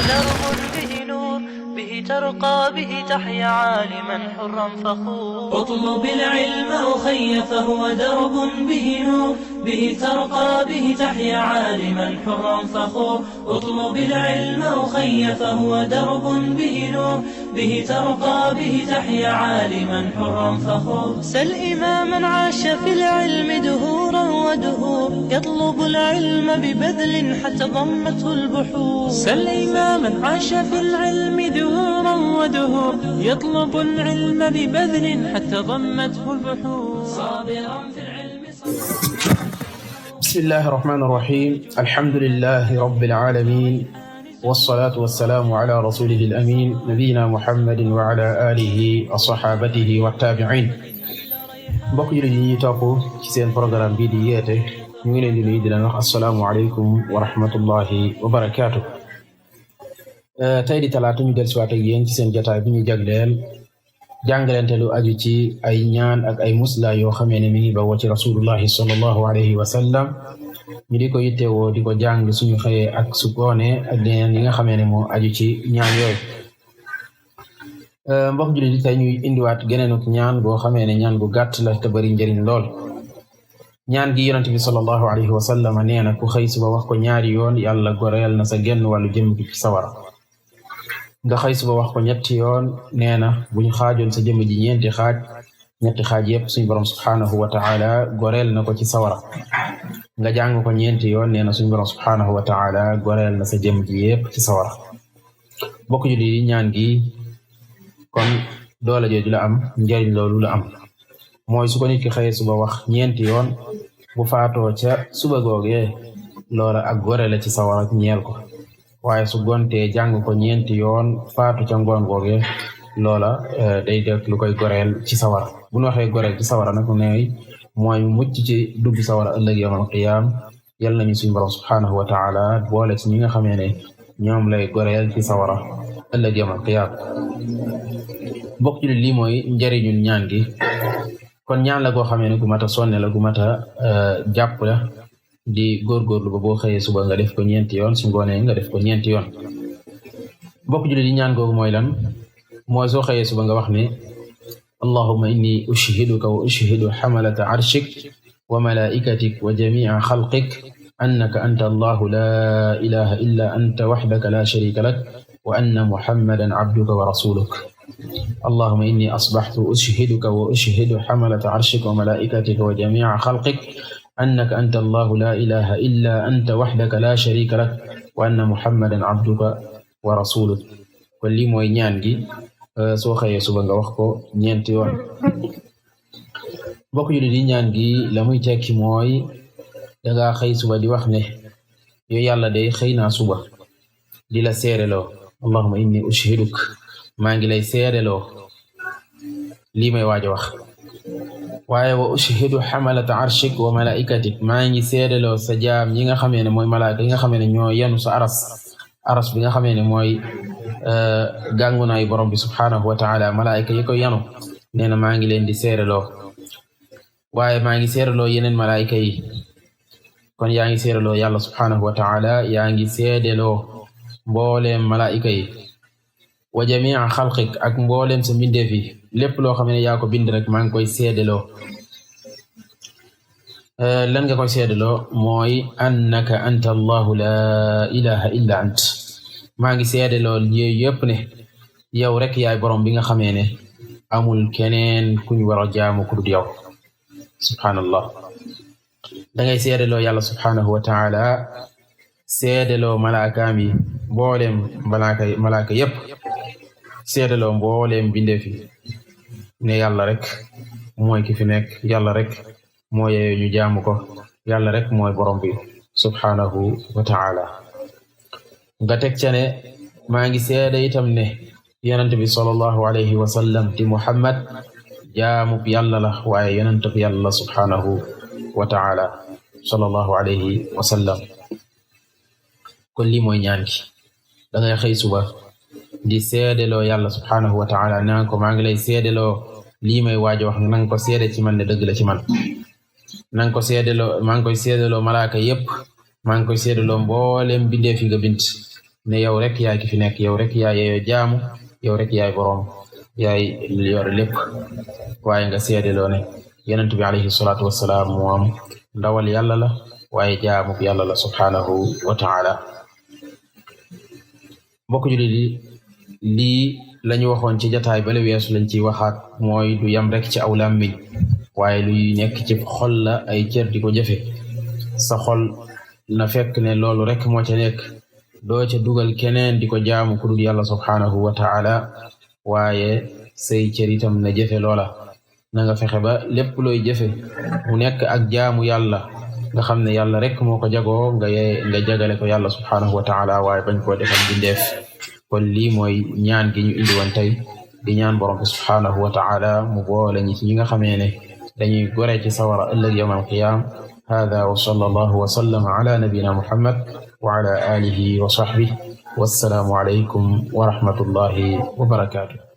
درب به نور به ترقى به تحيا عالما حرا فخور اطلب العلم أخي فهو درب به نور به ترقى به تحيا عالما حرا فخور اطلب العلم أخي فهو درب به نور به ترقى به تحيا عالما حرا فخور سل إماما عاش في العلم دهورا ودهور يطلب العلم ببذل حتى ضمته البحور سل إماما عاش في العلم دهورا ودهور يطلب العلم ببذل حتى ضمته البحور صابرا في العلم بسم الله الرحمن الرحيم الحمد لله رب العالمين والصلاة والسلام على رسوله الأمين نبينا محمد وعلى آله وصحابته والتابعين mbokk jullit yi topp ci seen programme bii di yeete ñu ngi leen di nuyu di leen wax assalaamu aleykum wa rahmatullahi wa barakaatu. tey di talaata ñu dellusiwaat ak yéen ci seen jotaay bi ñu jagleel jàngalante lu aju ci ay ñaan ak ay musla yoo xamee ne mi ngi bawoo ci rasulullahi sallallahu alayhi wa sallam ñu di ko yittewoo di ko jàng suñu xëyee ak su goonee ak leneen yi nga xamee ne moo aju ci ñaan yooyu. mbokk jullit yi tey ñuy indiwaat geneenuk ñaan goo xamee ne ñaan gu gàtt la te bari njëriñ lool. ñaan gi yonent bi sallallahu alayhi wa sallam nee na ku xëy suba wax ko ñaari yoon yàlla goreel na sa genn wàllu jëm gi ci sawara. nga xëy suba wax ko ñetti yoon nee na buñ xaajoon sa jëmm ji ñeenti xaaj yépp suñ borom subhanahu wa ta'ala goreel na ko ci sawara. nga jàng ko ñeenti yoon nee na suñ borom subhanahu wa ta'ala goreel na sa jëmm ji yépp ci sawara. bokk ju di ñaan gi kon doole jooju la am njariñ loolu la am mooy su ko nit ki xëyee suba wax ñeenti yoon bu faatoo ca suba googee loola ak gore la ci sawara ñeel ko waaye su gontee jàng ko ñeenti yoon faatu ca ngoon googee loola day def lu koy goreel ci sawara. bu ñu waxee goreel ci sawara nag mooy mucc ci dugg sawara ëllëg yawmal qiyaam yal nañu suñu borom subhanahu wa ta'ala boole ci ñi nga xamee ne ñoom lay goreel ci sawara ëllëg yawmal qiyaam. bokk ci lii mooy njariñul ñaan gi kon ñaan la goo xamee ne gu mat a sonne la gu mat a jàpp la di góorgóorlu ba boo xëyee suba nga def ko ñeenti yoon su ngoonee nga def ko ñeenti yoon. bokk ci lii ñaan googu mooy lan mooy soo xëyee suba nga wax ne allahumma inni ushhiduka wa ushhidu hamalata arshik wa malaikatik wa jami'a khalqik annaka anta allahu la ilaha illa anta wahdaka la sharika lak wa anna muhammadan abduka wa rasuluk. اللهم إني أصبحت أشهدك وأشهد حملة عرشك وملائكتك وجميع خلقك أنك أنت الله لا إله إلا أنت وحدك لا شريك لك وأن محمدا عبدك ورسولك. kon lii mooy ñaan gi soo xëyee suba nga wax ko ñeenti yoon. bokk jullit yi ñaan gi la muy tekki mooy danga xëy suba di wax ne yow yàlla day xëy naa suba di la seereloo allahumma inni ushhiduk maa ngi lay seedeloo lii may waaj a wax waaye wa ushhidu hamalata arshik wa malaikatik maa ngi seedeloo sa jaam ñi nga xamee ne mooy malaaka yi nga xamee ne ñoo yanu sa aras bi nga xamee ne mooy gàngunaay borom bi subhanahu wa ta'ala malaayika yi koy yanu nee na maa ngi leen di seedeloo waaye maa ngi seedeloo yeneen malaayika yi kon yaa ngi seedeloo yàlla subhanahu wa ta'ala yaa ngi seedeloo mbooleem malaayika yi wa jami'a xalqik ak mboolem sa mbindeef yi lépp loo xam ne yaa ko bind rek maa ngi koy seedeloo. lan nga koy seedeloo mooy annaka anta allahu la ilaha illa ant maa ngi seedeloo yooyu yëpp ne yow rek yaay borom bi nga xamee ne amul keneen kuñ war a jaamu ku dul yow subhanallah. da ngay seedeloo yàlla subhanahu wa ta'ala seedeloo malaakaam yi mboolem malaaka yëpp seedaloo mbooleem bindeef yi ne yàlla rek mooy ki fi nekk yàlla rek moo yeyoo ñu jaamu ko yàlla rek mooy borom bi subhanahu wa ta'ala. nga teg ca ne maa ngi seede itam ne yonent bi sallallahu alayhi wa sallam ti Muhammad jaamub yàlla la waaye yonentub yàlla subhanahu wa ta'ala sallallahu alayhi wa sallam. kon lii mooy ñaan gi da ngay xëy suba di seedeloo yàlla subhanahu wa ta'ala naan ko maa ngi lay seedeloo lii may waaj wax nanga ko seede ci man ne dëgg la ci man. nanga ko seedeloo maa ngi koy seedeloo malaaka yépp maa ngi koy seedeloo mbooleem bindeef yi nga bind ne yow rek yaay ki fi nekk yow rek yaay yeeyoo jaamu yow rek yaay boroom yaay yor lépp waaye nga seedeloo ne yonent bi alayhi salaatu wassalaam moom ndawal yàlla la waaye jaamu bi yàlla la subhaanahu wa taala mbokk jullit yi lii lañu waxoon ci jataay bale weesu lañ ciy waxaat mooy du yam rek ci aw làmmiñ waaye luy nekk ci xol la ay cër di ko jëfe sa xol na fekk ne loolu rek moo ca nekk doo ca dugal keneen di ko jaamu ku dul yàlla subhaanahu wa taala waaye say cër itam na jëfe loola na nga fexe ba lépp looy jëfe mu nekk ak jaamu yàlla nga xam ne yàlla rek moo ko jagoo nga jagale ko yàlla subhaanahu wa taala waaye bañ koo defal bindeef kon lii mooy ñaan gi ñu indi woon tey di ñaan borom bi subhaanahu wa taala mu boole ñi ci ñi nga xamee ne dañuy gore ci sawara ëllëg yawm al-qiyaam hada wa sallallahu wa sallama ala nabina muhammad wa ala alihi wa sahbihi wassalaamu alaykum wa rahmatullahi wa barakatuh